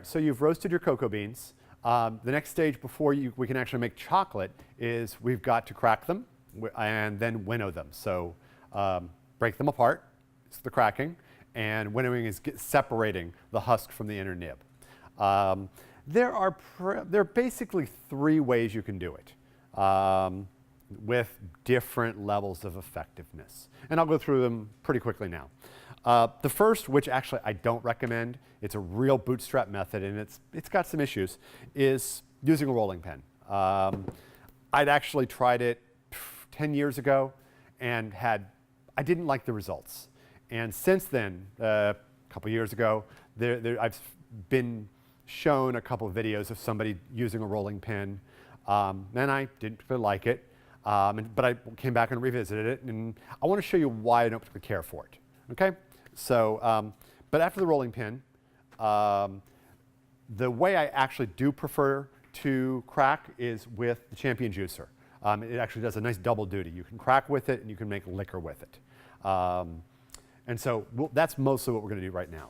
right, so you've roasted your cocoa beans. The next stage before we can actually make chocolate is we've got to crack them and then winnow them. So break them apart, it's the cracking, and winnowing is separating the husk from the inner nib. There are basically 3 ways you can do it with different levels of effectiveness. And I'll go through them pretty quickly now. The first, which actually I don't recommend, it's a real bootstrap method and it's got some issues, is using a rolling pin. I'd actually tried it 10 years ago and I didn't like the results. And since then, a couple years ago, I've been shown a couple of videos of somebody using a rolling pin, and I didn't really like it, but I came back and revisited it, and I want to show you why I don't particularly care for it. Okay, so but after the rolling pin, the way I actually do prefer to crack is with the Champion juicer. It actually does a nice double duty. You can crack with it and you can make liquor with it. And so that's mostly what we're going to do right now.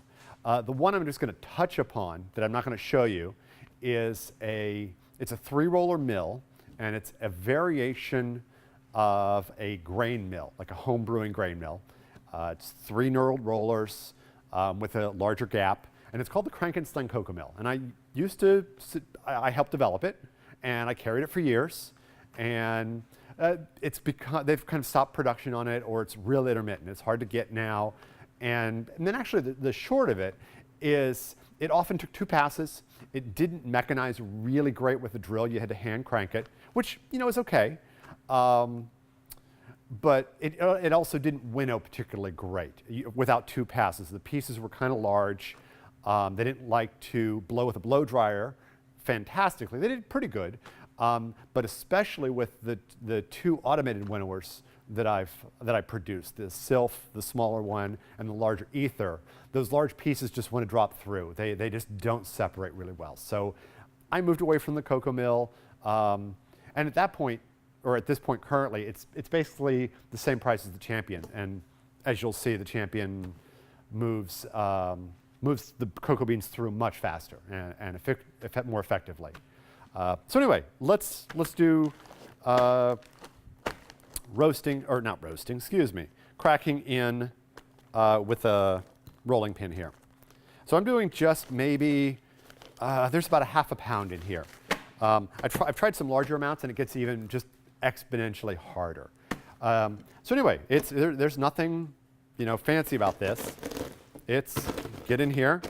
The one I'm just going to touch upon that I'm not going to show you is it's a 3-roller mill, and it's a variation of a grain mill, like a home brewing grain mill. It's 3 knurled rollers with a larger gap, and it's called the Crankenstein cocoa mill. And I helped develop it, and I carried it for years, and they've kind of stopped production on it, or it's real intermittent. It's hard to get now. And then actually the short of it is it often took 2 passes. It didn't mechanize really great with the drill. You had to hand crank it, which is okay. But it also didn't winnow particularly great without 2 passes. The pieces were kind of large. They didn't like to blow with a blow dryer fantastically. They did pretty good, but especially with the 2 automated winnowers that I produced, the Sylph, the smaller one, and the larger Ether. Those large pieces just want to drop through. They just don't separate really well. So I moved away from the cocoa mill, and at that point, or at this point currently, it's basically the same price as the Champion. And as you'll see, the Champion moves the cocoa beans through much faster and more effectively. So anyway, let's do cracking in with a rolling pin here. So I'm doing just maybe, there's about a ½ pound in here. I've tried some larger amounts and it gets even just exponentially harder. So anyway, there's nothing fancy about this. It's get in here.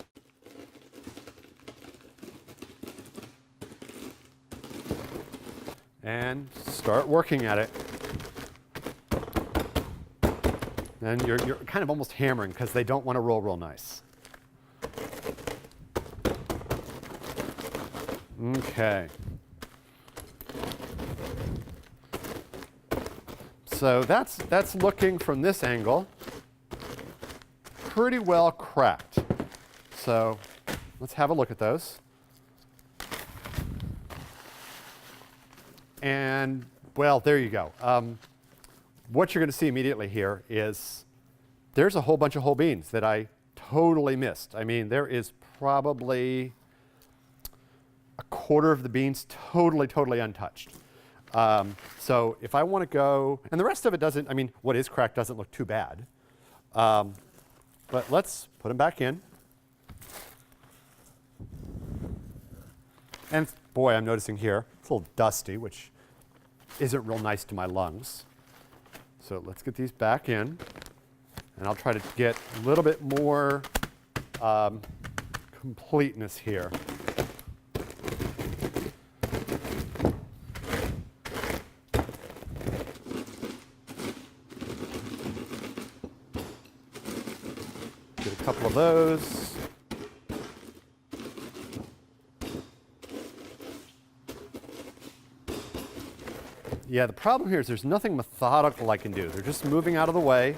And start working at it. And you're kind of almost hammering because they don't want to roll real nice. Okay. So that's looking from this angle pretty well cracked. So let's have a look at those. And well, there you go. What you're going to see immediately here is there's a whole bunch of whole beans that I totally missed. I mean, there is probably a quarter of the beans totally untouched. So if I want to go, and the rest of it doesn't, I mean, what is cracked doesn't look too bad. But let's put them back in. And boy, I'm noticing here, it's a little dusty, which isn't real nice to my lungs. So let's get these back in, and I'll try to get a little bit more completeness here. Get a couple of those. Yeah, the problem here is there's nothing methodical I can do. They're just moving out of the way.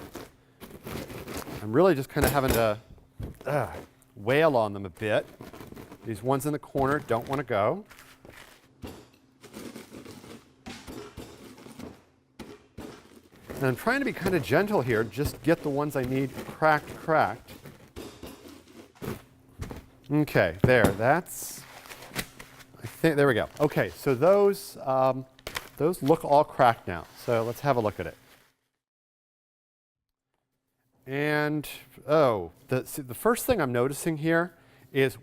I'm really just kind of having to wail on them a bit. These ones in the corner don't want to go. And I'm trying to be kind of gentle here, just get the ones I need cracked. Okay, that's, I think, there we go. Okay, so those look all cracked now. So let's have a look at it. And, oh, the first thing I'm noticing here is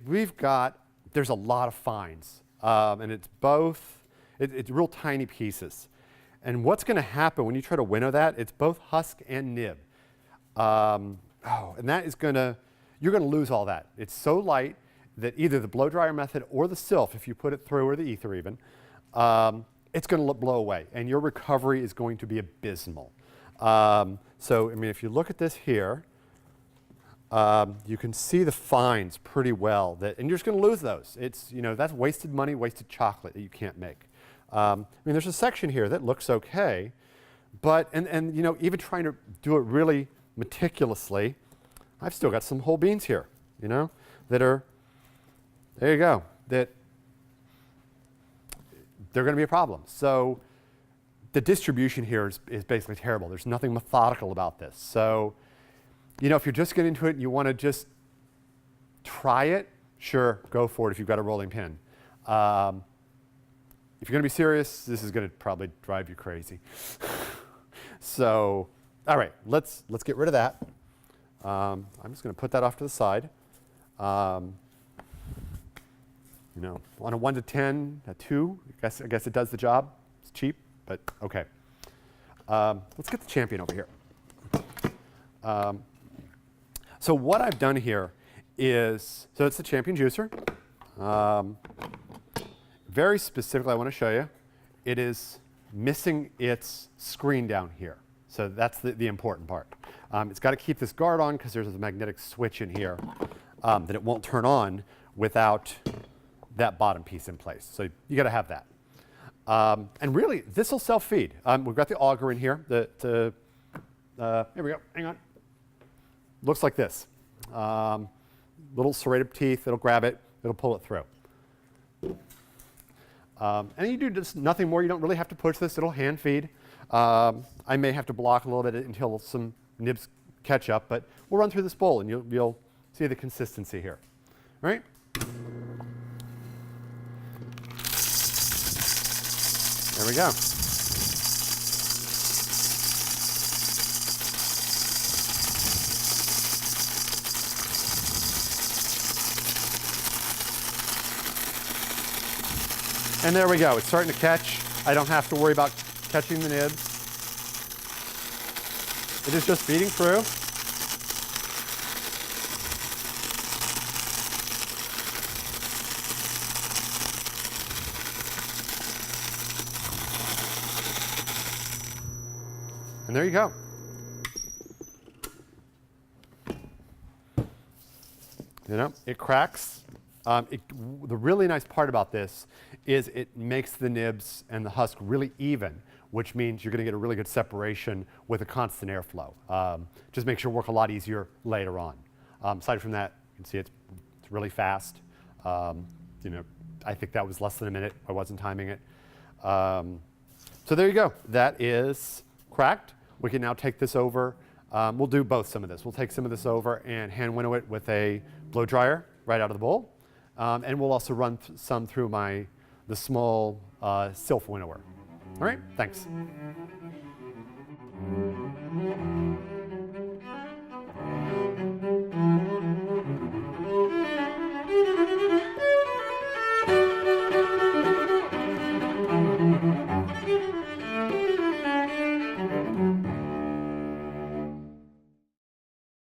there's a lot of fines. And it's it's real tiny pieces. And what's going to happen when you try to winnow that, it's both husk and nib. And that is you're going to lose all that. It's so light that either the blow dryer method or the sylph, if you put it through, or the ether even, it's going to blow away, and your recovery is going to be abysmal. So, I mean, if you look at this here, you can see the fines pretty well, and you're just going to lose those. That's wasted money, wasted chocolate that you can't make. I mean, there's a section here that looks okay, but, even trying to do it really meticulously, I've still got some whole beans here, that are, there you go, that they're going to be a problem. So the distribution here is basically terrible. There's nothing methodical about this. So, if you're just getting into it and you want to just try it, sure, go for it if you've got a rolling pin. If you're going to be serious, this is going to probably drive you crazy. So, all right, let's get rid of that. I'm just going to put that off to the side. On a 1 to 10, a 2, I guess it does the job. It's cheap, but okay. Let's get the champion over here. So what I've done here is, so it's the champion juicer. Very specifically, I want to show you, it is missing its screen down here. So that's the important part. It's got to keep this guard on because there's a magnetic switch in here that it won't turn on without that bottom piece in place. So you got to have that. And really, this will self-feed. We've got the auger in here. Here we go. Hang on. Looks like this. Little serrated teeth. It'll grab it. It'll pull it through. And you do just nothing more. You don't really have to push this. It'll hand feed. I may have to block a little bit until some nibs catch up, but we'll run through this bowl and you'll see the consistency here. All right? There we go. And there we go. It's starting to catch. I don't have to worry about catching the nibs. It is just feeding through. And there you go. It cracks. The really nice part about this is it makes the nibs and the husk really even, which means you're going to get a really good separation with a constant airflow. Just makes your work a lot easier later on. Aside from that, you can see it's really fast. I think that was less than a minute. I wasn't timing it. So there you go. That is cracked. We can now take this over. We'll do both some of this. We'll take some of this over and hand winnow it with a blow dryer right out of the bowl. And we'll also run some through the small sylph winnower. All right, thanks.